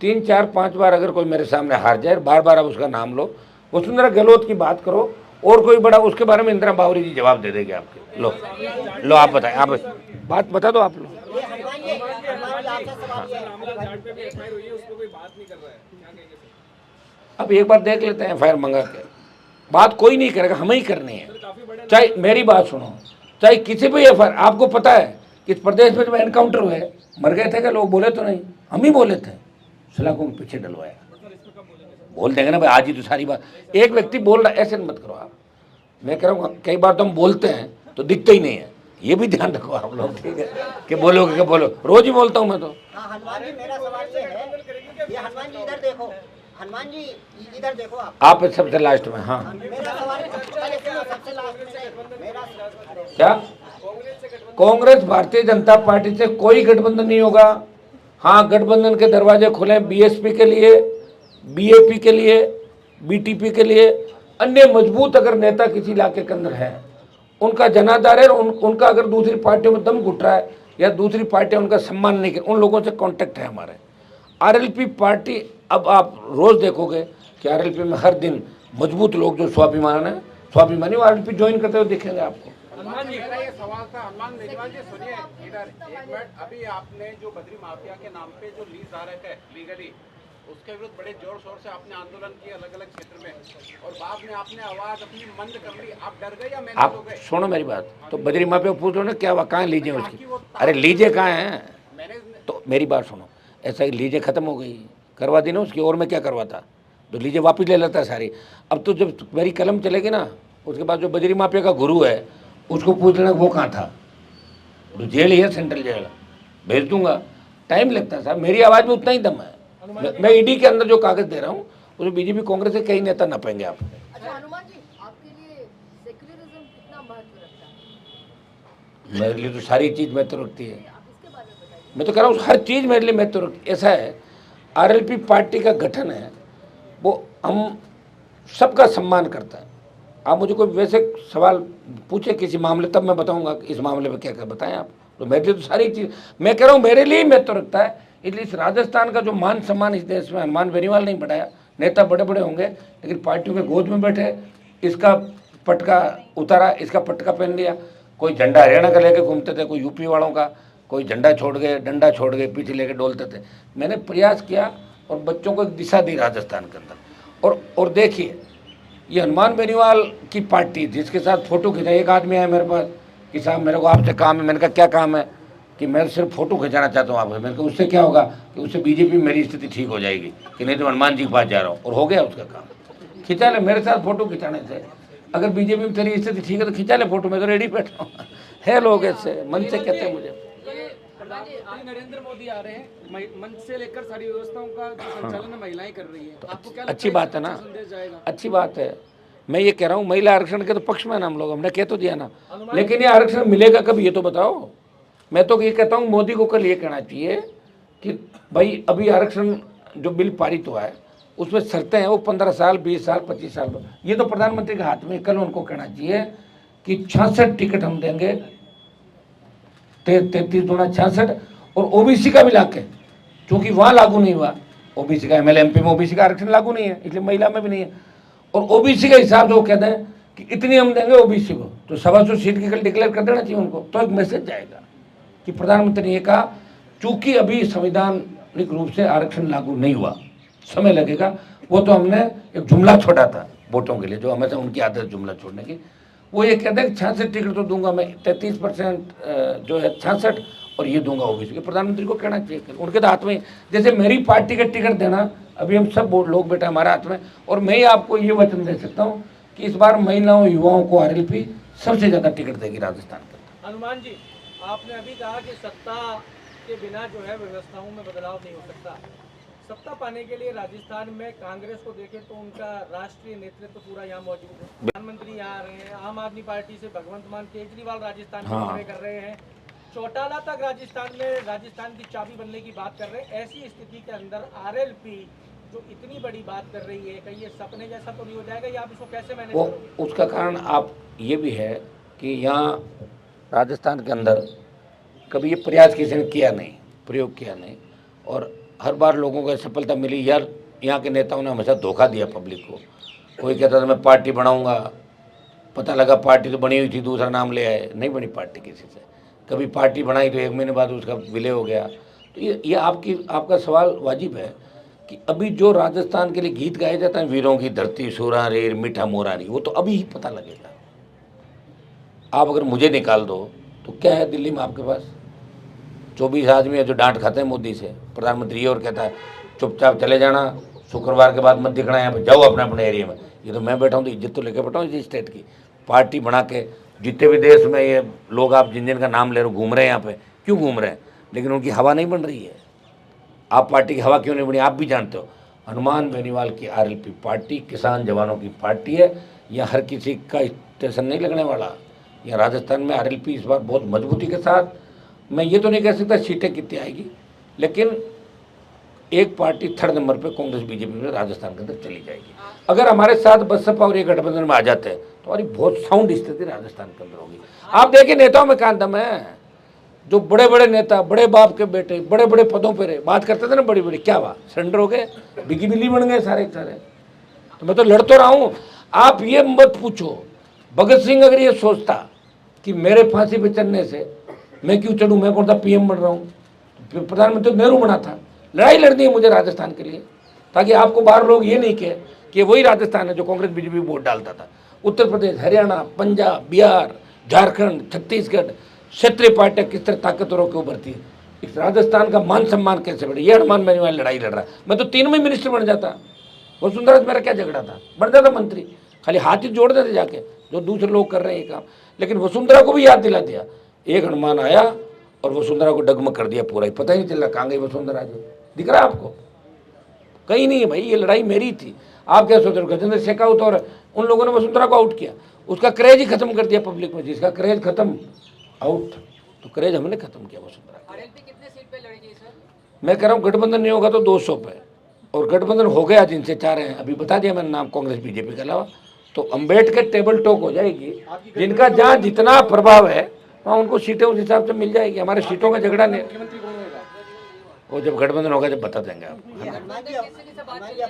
Speaker 1: 3, 4, 5 बार अगर कोई मेरे सामने हार जाए, बार आप उसका नाम लो, वसुंधरा गहलोत की बात करो और कोई बड़ा, उसके बारे में इंदिरा बावरी जी जवाब दे देंगे आपके। लो आप बताएं, आप बात बता दो आप लोग। अब एक बार देख लेते हैं एफआईआर मंगा के, बात कोई नहीं करेगा, हमें ही करनी है। चाहे मेरी बात सुनो, चाहे किसी भी एफआईआर, आपको पता है कि इस प्रदेश में जब एनकाउंटर हुए मर गए थे क्या लोग? बोले तो नहीं, हम ही बोले थे, सलाखों में पीछे डलवाया। बोल देंगे ना भाई, आज ही तो सारी बात एक व्यक्ति बोल रहा, ऐसे मत करो आप। मैं कह रहा हूँ कई बार तो हम बोलते हैं तो दिखते ही नहीं है, ये भी ध्यान रखो आप लोग, ठीक है? कि बोलोगे कि बोलो, रोज ही बोलता हूँ मैं तो।
Speaker 3: हनुमान जी, मेरा सवाल ये है, ये हनुमान जी इधर देखो, हनुमान जी इधर देखो
Speaker 1: आप सबसे लास्ट में। हाँ,
Speaker 3: मेरा सवाल सबसे लास्ट में, मेरा
Speaker 1: क्या कांग्रेस भारतीय जनता पार्टी से कोई गठबंधन नहीं होगा। हाँ, गठबंधन के दरवाजे खुले बीएसपी के लिए, बीएपी के लिए, बीटीपी के लिए, अन्य मजबूत अगर नेता किसी इलाके के अंदर है, उनका जनाधार है, उनका अगर दूसरी पार्टियों में दम घुट रहा है या दूसरी पार्टियां उनका सम्मान नहीं कर, उन लोगों से कांटेक्ट है हमारे। आरएलपी पार्टी, अब आप रोज देखोगे कि आरएलपी में हर दिन मजबूत लोग जो स्वाभिमानी वो आरएलपी ज्वाइन करते हुए दिखेंगे आपको।
Speaker 2: हनुमान जी
Speaker 4: मेरा ये सवाल था हनुमान मेजवान जी, सुनिए इधर एक मिनट। अभी आपने जो बद्री माफिया के नाम पे जो लीज धारक है लीगली, उसके विरुद्ध बड़े जोर शोर से आपने आंदोलन किए अलग अलग क्षेत्र में, और बाद में आपने आवाज अपनी मंद कर ली। आप डर गए या मैनेज हो
Speaker 1: आप
Speaker 4: गए?
Speaker 1: सुनो मेरी बात, तो बद्री माफिया को पूछ लो ना क्या हुआ, कहाँ लीजिए उसकी, अरे लीजिए कहाँ है,
Speaker 4: मैनेज
Speaker 1: तो मेरी बात सुनो, ऐसा ही लीजिए ख़त्म हो गई, करवा दी ना उसकी, और मैं क्या करवाता, तो लीजिए वापस ले लेता सारी। अब तो जब मेरी कलम चलेगी ना, उसके बाद जो बजरी माफिया का गुरु है उसको पूछ लेना वो कहाँ था, तो जेल ही है, सेंट्रल जेल, भेज दूंगा। टाइम लगता है साहब, मेरी आवाज़ में उतना ही दम है। मैं ईडी के अंदर जो कागज़ दे रहा हूँ उसमें बीजेपी कांग्रेस के कई नेता न पाएंगे आप।
Speaker 5: अच्छा हनुमान जी, आपके लिए सेक्युलरिज्म कितना महत्व रखता है?
Speaker 1: मेरे लिए तो सारी चीज़ महत्व रखती है,
Speaker 5: आप इसके बारे में बताइए।
Speaker 1: मैं तो कह रहा हूँ हर चीज़ मेरे लिए महत्व रखती है। ऐसा है, आरएलपी पार्टी का गठन है, वो हम सबका सम्मान करता है। आप मुझे कोई वैसे सवाल पूछे किसी मामले, तब मैं बताऊंगा कि इस मामले में क्या क्या बताएं आप। तो मेरे लिए तो सारी चीज़, मैं कह रहा हूँ मेरे लिए ही महत्व रखता है। इसलिए इस राजस्थान का जो मान सम्मान इस देश में हनुमान बेनीवाल नहीं बढ़ाया। नेता बड़े बड़े होंगे लेकिन पार्टियों के गोद में बैठे, इसका पटका उतारा, इसका पटका पहन लिया। कोई झंडा हरियाणा का लेके घूमते थे, कोई यूपी वालों का, कोई झंडा छोड़ गए, डंडा छोड़ गए, पीछे लेके डोलते थे। मैंने प्रयास किया और बच्चों को एक दिशा दी राजस्थान के अंदर। और देखिए, ये हनुमान बेनीवाल की पार्टी जिसके साथ फ़ोटो खिंचा, एक आदमी आया मेरे पास कि साहब मेरे को आपसे काम है। मैंने कहा क्या काम है? कि मैं सिर्फ फ़ोटो खिंचाना चाहता हूँ आपसे। मैंने कहा उससे क्या होगा? कि उससे बीजेपी में मेरी स्थिति ठीक हो जाएगी, कि नहीं तो हनुमान जी के पास जा रहा हूँ। और हो गया उसका काम, खिंचा ले मेरे साथ फ़ोटो खिंचाने से। अगर बीजेपी में तेरी स्थिति ठीक है तो खिंचा ले फ़ोटो, मैं तो रेडी बैठा हूँ। है लोग ऐसे मन से कहते हैं मुझे।
Speaker 6: प्रधानमंत्री नरेंद्र मोदी आ रहे हैं, मंच से लेकर सारी व्यवस्थाओं का जो संचालन है महिलाएं कर रही हैं। आपको क्या लगता
Speaker 1: अच्छी बात है ना,
Speaker 6: संदेश जाएगा?
Speaker 1: अच्छी बात है। मैं ये कह रहा हूँ महिला आरक्षण के तो पक्ष में ना हम लोग, हमने कह तो दिया ना, लेकिन ये आरक्षण मिलेगा कब ये तो बताओ। मैं तो ये कहता हूँ मोदी को कल ये कहना चाहिए कि भाई अभी आरक्षण जो बिल पारित हुआ है उसमें शर्तें हैं, वो 15 साल 20 साल 25 साल, ये तो प्रधानमंत्री के हाथ में। कल उनको कहना चाहिए कि 66 टिकट हम देंगे, 33 दूना 66, और ओबीसी का भी लाके, क्योंकि वहाँ लागू नहीं हुआ ओबीसी का, एमएलए एमपी में ओबीसी का आरक्षण लागू नहीं है, इसलिए महिला में भी नहीं है। और ओबीसी का हिसाब से वो कहते हैं कि इतनी हम देंगे ओबीसी को, तो 125 सीट की कल डिक्लेयर कर देना चाहिए उनको, तो एक मैसेज जाएगा कि प्रधानमंत्री ने ये कहा चूंकि अभी संवैधानिक रूप से आरक्षण लागू नहीं हुआ, समय लगेगा। वो तो हमने एक जुमला छोड़ा था वोटों के लिए, जो हमेशा उनकी आदत है जुमला छोड़ने की। वो ये कहते हैं कि 66 टिकट तो दूंगा मैं, 33% जो है 66, और ये दूंगा ओबीसी के। प्रधानमंत्री को कहना चाहिए, उनके तो हाथ में, जैसे मेरी पार्टी का टिकट देना अभी हम सब लोग बेटा हमारे हाथ में। और मैं आपको ये वचन दे सकता हूँ कि इस बार महिलाओं युवाओं को आरएलपी सबसे ज़्यादा टिकट देगी राजस्थान के।
Speaker 2: हनुमान जी, आपने अभी कहा कि सत्ता के बिना जो है व्यवस्थाओं में बदलाव नहीं हो सकता। सत्ता पाने के लिए राजस्थान में कांग्रेस को देखें तो उनका राष्ट्रीय नेतृत्व पूरा यहाँ मौजूद है। प्रधानमंत्री यहाँ आ रहे हैं, आम आदमी पार्टी से भगवंत मान केजरीवाल राजस्थान में दौरे कर रहे हैं, चौटाला तक राजस्थान की चाबी बनने की बात कर रहे हैं। ऐसी स्थिति के अंदर आरएलपी जो इतनी बड़ी बात कर रही है, कहीं ये सपने जैसा तो नहीं हो जाएगा, या आप इसको कैसे मैनेज करोगे?
Speaker 1: उसका कारण आप ये भी है कि यहाँ राजस्थान के अंदर कभी ये प्रयास किसी ने किया नहीं, प्रयोग किया नहीं, और हर बार लोगों को सफलता मिली। यार यहाँ के नेताओं ने हमेशा धोखा दिया पब्लिक को। कोई कहता था मैं पार्टी बनाऊंगा, पता लगा पार्टी तो बनी हुई थी, दूसरा नाम ले आए, नहीं बनी पार्टी किसी से। कभी पार्टी बनाई तो 1 महीने बाद उसका विलय हो गया। तो ये आपका सवाल वाजिब है कि अभी जो राजस्थान के लिए गीत गाए जाते हैं, वीरों की धरती सूरा रेर मीठा मोरा री, वो तो अभी ही पता लगेगा। आप अगर मुझे निकाल दो तो क्या है दिल्ली में आपके पास 24 आदमी है जो डांट खाते हैं मोदी से। प्रधानमंत्री ये और कहता है चुपचाप चले जाना, शुक्रवार के बाद मत दिखना, यहाँ पर जाओ अपने अपने एरिया में। ये तो मैं बैठा हूँ तो इज्जत तो लेकर बैठा हूँ इस स्टेट की। पार्टी बना के जितने भी देश में ये लोग आप जिन जिन का नाम ले रहे हो घूम रहे हैं यहाँ पे, क्यों घूम रहे हैं? लेकिन उनकी हवा नहीं बन रही है। आप पार्टी की हवा क्यों नहीं बनी आप भी जानते हो। हनुमान बेनीवाल की आरएलपी पार्टी किसान जवानों की पार्टी है। यह हर किसी का स्टेशन नहीं लगने वाला। यह राजस्थान में आरएलपी इस बार बहुत मजबूती के साथ, मैं ये तो नहीं कह सकता सीटें कितनी आएगी, लेकिन एक पार्टी 3rd नंबर पे कांग्रेस बीजेपी में राजस्थान के अंदर चली जाएगी। अगर हमारे साथ बसपा और ये गठबंधन में आ जाते हैं तो हमारी बहुत साउंड स्थिति राजस्थान के अंदर होगी। आप देखिए नेताओं में कहाँ दम है। जो बड़े बड़े नेता, बड़े बाप के बेटे, बड़े बड़े पदों पर रहे, बात करते थे ना बड़ी बड़ी, क्या हुआ? सरेंडर हो गए, बिगी बिल्ली बन गए सारे सारे। तो मैं तो लड़ तो रहा हूँ। आप ये मत पूछो भगत सिंह अगर ये सोचता कि मेरे फांसी पे चढ़ने से मैं क्यों चढ़ूँ, मैं कौन सा पीएम बन रहा हूँ। प्रधानमंत्री नेहरू बना था, लड़ाई लड़नी है मुझे राजस्थान के लिए, ताकि आपको बाहर लोग ये नहीं कहे कि वही राजस्थान है जो कांग्रेस बीजेपी वोट डालता था। उत्तर प्रदेश, हरियाणा, पंजाब, बिहार, झारखंड, छत्तीसगढ़, क्षेत्रीय पार्टियां किस तरह ताकतवरों के उभरती है। इस राजस्थान का मान सम्मान कैसे बढ़े, ये हनुमान बेनीवाल लड़ाई लड़ रहा है। मैं तो 3 में मिनिस्टर बन जाता, वसुंधरा से मेरा क्या झगड़ा था, बन जाता मंत्री, खाली हाथ ही जोड़ देते जाके, जो दूसरे लोग कर रहे हैं ये काम। लेकिन वसुंधरा को भी याद दिला दिया, एक हनुमान आया और वसुंधरा को डगमग कर दिया पूरा ही, पता ही नहीं चल रहा कहाँ गई वसुंधरा जी, दिख रहा है आपको? कहीं नहीं है भाई, ये लड़ाई मेरी थी। आप क्या सोच रहे हो गजेंद्र शेखावत और उन लोगों ने वसुंधरा को आउट किया, उसका क्रेज ही खत्म कर दिया पब्लिक में। जिसका क्रेज खत्म आउट, तो क्रेज हमने खत्म किया वसुंधरा।
Speaker 6: आरएलपी कितने सीट पे लड़ेगी सर?
Speaker 1: मैं कह रहा हूँ गठबंधन नहीं होगा तो 200 पे, और गठबंधन हो गया जिनसे 4 हैं, अभी बता दिया मैंने नाम, कांग्रेस बीजेपी के अलावा, तो अम्बेडकर टेबल टॉक हो जाएगी। जिनका जहाँ जितना प्रभाव है वहाँ उनको सीटें उस हिसाब से मिल जाएगी। हमारे सीटों का झगड़ा नहीं, वो जब गठबंधन होगा जब बता देंगे आपको।
Speaker 3: हनुमान जी आप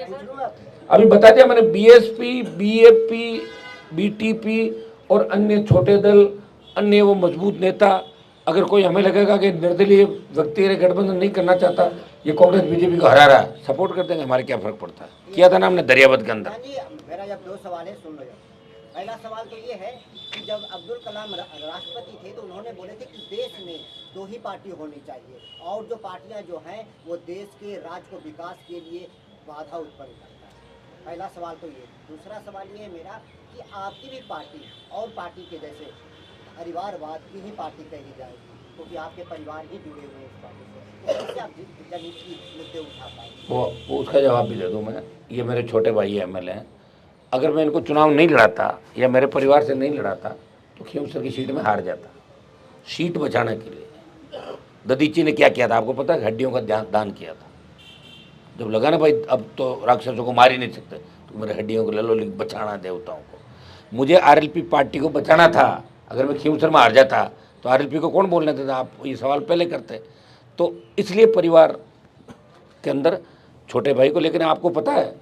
Speaker 3: पूछ लो आप।
Speaker 1: अभी बता दिया मैंने, बीएसपी, बीएपी, बीटीपी और अन्य छोटे दल, अन्य वो मजबूत नेता, अगर कोई हमें लगेगा कि निर्दलीय व्यक्ति गठबंधन नहीं करना चाहता, ये कांग्रेस बीजेपी को हरा रहा है, सपोर्ट कर देंगे, हमारे क्या फर्क पड़ता है। किया था ना हमने दरियावत के अंदर।
Speaker 3: जी मेरा जब 2 सवाल है, सुन लो। पहला सवाल तो ये है कि जब अब्दुल कलाम राष्ट्रपति थे तो उन्होंने बोले थे कि देश में 2 ही पार्टी होनी चाहिए, और जो पार्टियां जो हैं वो देश के राज्य को विकास के लिए बाधा उत्पन्न करता है। पहला सवाल तो ये। दूसरा सवाल ये है मेरा कि आपकी भी पार्टी और पार्टी के जैसे परिवारवाद की ही पार्टी कही जाएगी, क्योंकि आपके परिवार ही जुड़े हुए हैं इस पार्टी से, तो कैसे आप जब इसकी मुद्दे उठा पाएंगे?
Speaker 1: वो उसका जवाब भी दे दूँ मैं। ये मेरे छोटे भाई एमएलए हैं, अगर मैं इनको चुनाव नहीं लड़ाता या मेरे परिवार से नहीं लड़ाता तो खींवसर की सीट में हार जाता। सीट बचाने के लिए ददीची ने क्या किया था आपको पता है? हड्डियों का दान किया था। जब लगा ना भाई अब तो राक्षसों को मार ही नहीं सकते, तो मेरे हड्डियों को ले लो, बचाना देवताओं को। मुझे आरएलपी पार्टी को बचाना था। अगर मैं खींवसर में हार जाता तो आरएलपी को कौन बोलने देता? आप ये सवाल पहले करते। तो इसलिए परिवार के अंदर छोटे भाई को, लेकिन आपको पता है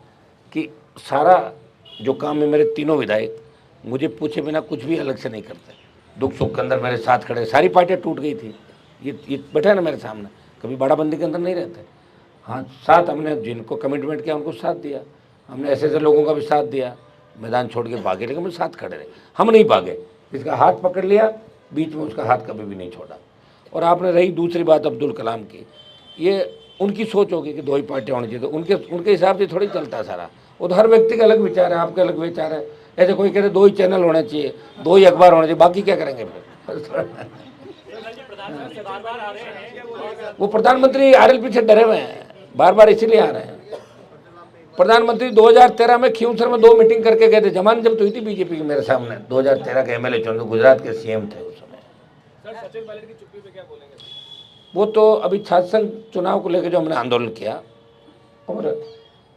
Speaker 1: कि सारा जो काम है, मेरे तीनों विधायक मुझे पूछे बिना कुछ भी अलग से नहीं करते। दुख सुख के अंदर मेरे साथ खड़े। सारी पार्टियां टूट गई थी, ये बैठे ना मेरे सामने, कभी बाड़ाबंदी के अंदर नहीं रहते। हाँ, साथ हमने जिनको कमिटमेंट किया उनको साथ दिया, हमने ऐसे लोगों का भी साथ दिया। मैदान छोड़ के भागे, लेकिन हम साथ खड़े रहे, हम नहीं भागे। जिसका हाथ पकड़ लिया बीच में, उसका हाथ कभी भी नहीं छोड़ा। और आपने रही दूसरी बात अब्दुल कलाम की, ये उनकी सोच होगी कि 2 ही पार्टियाँ होनी चाहिए, तो उनके हिसाब से थोड़ी चलता है सारा। वो तो हर व्यक्ति का अलग विचार है, आपका अलग विचार है। ऐसे कोई कहते 2 ही चैनल होने चाहिए, 2 ही अखबार होने चाहिए, बाकी क्या करेंगे फिर? वो प्रधानमंत्री आरएलपी से डरे हुए हैं, बार बार इसीलिए आ रहे हैं। प्रधानमंत्री 2013 में खींवसर में 2 मीटिंग करके गए थे, जमानत जब्त हुई थी बीजेपी की मेरे सामने। 2013 के एमएलए चुन, गुजरात के सीएम थे उस समय।
Speaker 2: सचिन पायलट की चुप्पी पे क्या बोलेंगे?
Speaker 1: वो तो अभी छात्र संघ चुनाव को लेकर जो हमने आंदोलन किया, और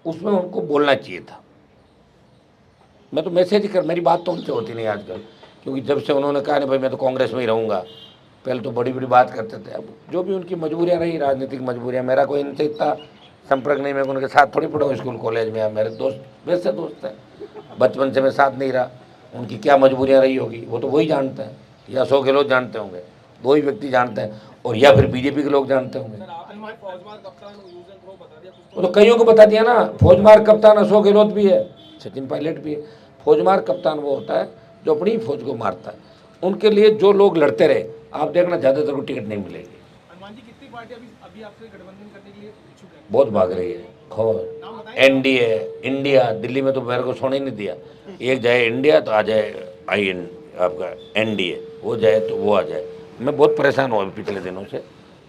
Speaker 1: उसमें उनको बोलना चाहिए था। मैं तो मैसेज कर, मेरी बात तो उनसे होती नहीं आजकल, क्योंकि जब से उन्होंने कहा नहीं भाई मैं तो कांग्रेस में ही रहूँगा, पहले तो बड़ी बड़ी बात करते थे। अब जो भी उनकी मजबूरियाँ रही, राजनीतिक मजबूरियाँ, मेरा कोई इनसे इतना संपर्क नहीं। मैं उनके साथ थोड़ी पढ़ा हूँ स्कूल कॉलेज में, मेरे दोस्त वैसे दोस्त हैं, बचपन से मैं साथ नहीं रहा। उनकी क्या मजबूरियाँ रही होगी वो तो वही जानते हैं, या अशोक गहलोत जानते होंगे, 2 ही व्यक्ति जानते हैं, और या फिर बीजेपी के लोग जानते होंगे। वो तो कईयों को बता दिया ना, फौजमार कप्तान अशोक गहलोत भी है, सचिन पायलट भी है। फौजमार कप्तान वो होता है जो अपनी ही फौज को मारता है। उनके लिए जो लोग लड़ते रहे, आप देखना ज़्यादातर को टिकट नहीं मिलेगी।
Speaker 2: हनुमान जी कितनी पार्टी अभी आपसे गठबंधन करने के लिए इच्छुक है?
Speaker 1: बहुत भाग रही है, खौर एनडीए, इंडिया। दिल्ली में तो मेरे को सोने ही नहीं दिया, एक जाए इंडिया तो आ जाए आपका एनडीए, वो जाए तो वो आ जाए। मैं बहुत परेशान हुआ पिछले दिनों से,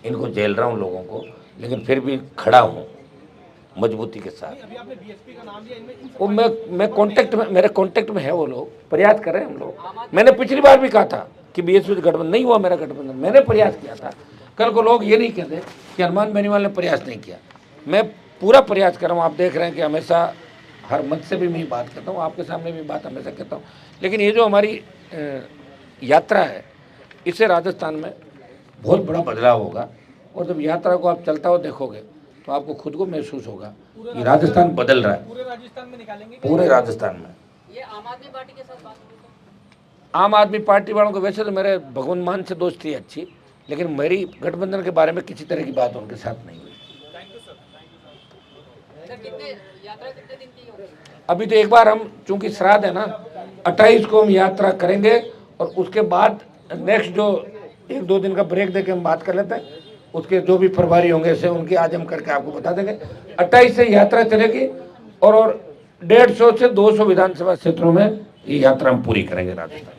Speaker 1: इनको झेल रहा हूँ लोगों को, लेकिन फिर भी खड़ा हूँ मजबूती के साथ।
Speaker 2: अभी आपने बीएसपी का नाम लिया, इनमें
Speaker 1: वो मैं कांटेक्ट में, मेरे कांटेक्ट में है वो लोग, प्रयास कर रहे हैं हम लोग। मैंने पिछली बार भी कहा था कि बीएसपी से गठबंधन नहीं हुआ, मेरा गठबंधन मैंने प्रयास किया था। कल को लोग ये नहीं कहते कि हनुमान बेनीवाल ने प्रयास नहीं किया। मैं पूरा प्रयास कर रहा हूँ। आप देख रहे हैं कि हमेशा हर मंच से भी मैं बात करता हूँ, आपके सामने भी बात हमेशा कहता हूँ। लेकिन ये जो हमारी यात्रा है, इससे राजस्थान में बहुत बड़ा बदलाव होगा। और जब यात्रा को आप चलता हुआ देखोगे तो आपको खुद को महसूस होगा कि राजस्थान बदल रहा है।
Speaker 2: पूरे राजस्थान में निकालेंगे?
Speaker 1: पूरे राजस्थान में।
Speaker 6: ये आम आदमी पार्टी के साथ बात होगी?
Speaker 1: आम आदमी पार्टी वालों को वैसे तो मेरे भगवंत मान से दोस्ती है अच्छी, लेकिन मेरी गठबंधन के बारे में किसी तरह की बात उनके साथ नहीं हुई। अभी तो एक बार हम, चूंकि श्राद्ध है ना, 28 को हम यात्रा करेंगे और उसके बाद नेक्स्ट जो 1-2 दिन का ब्रेक देके हम बात कर लेते हैं। उसके जो भी प्रभारी होंगे से उनकी आज हम करके आपको बता देंगे। 28 से यात्रा चलेगी और 150 से 200 विधानसभा क्षेत्रों में ये यात्रा हम पूरी करेंगे राजस्थान।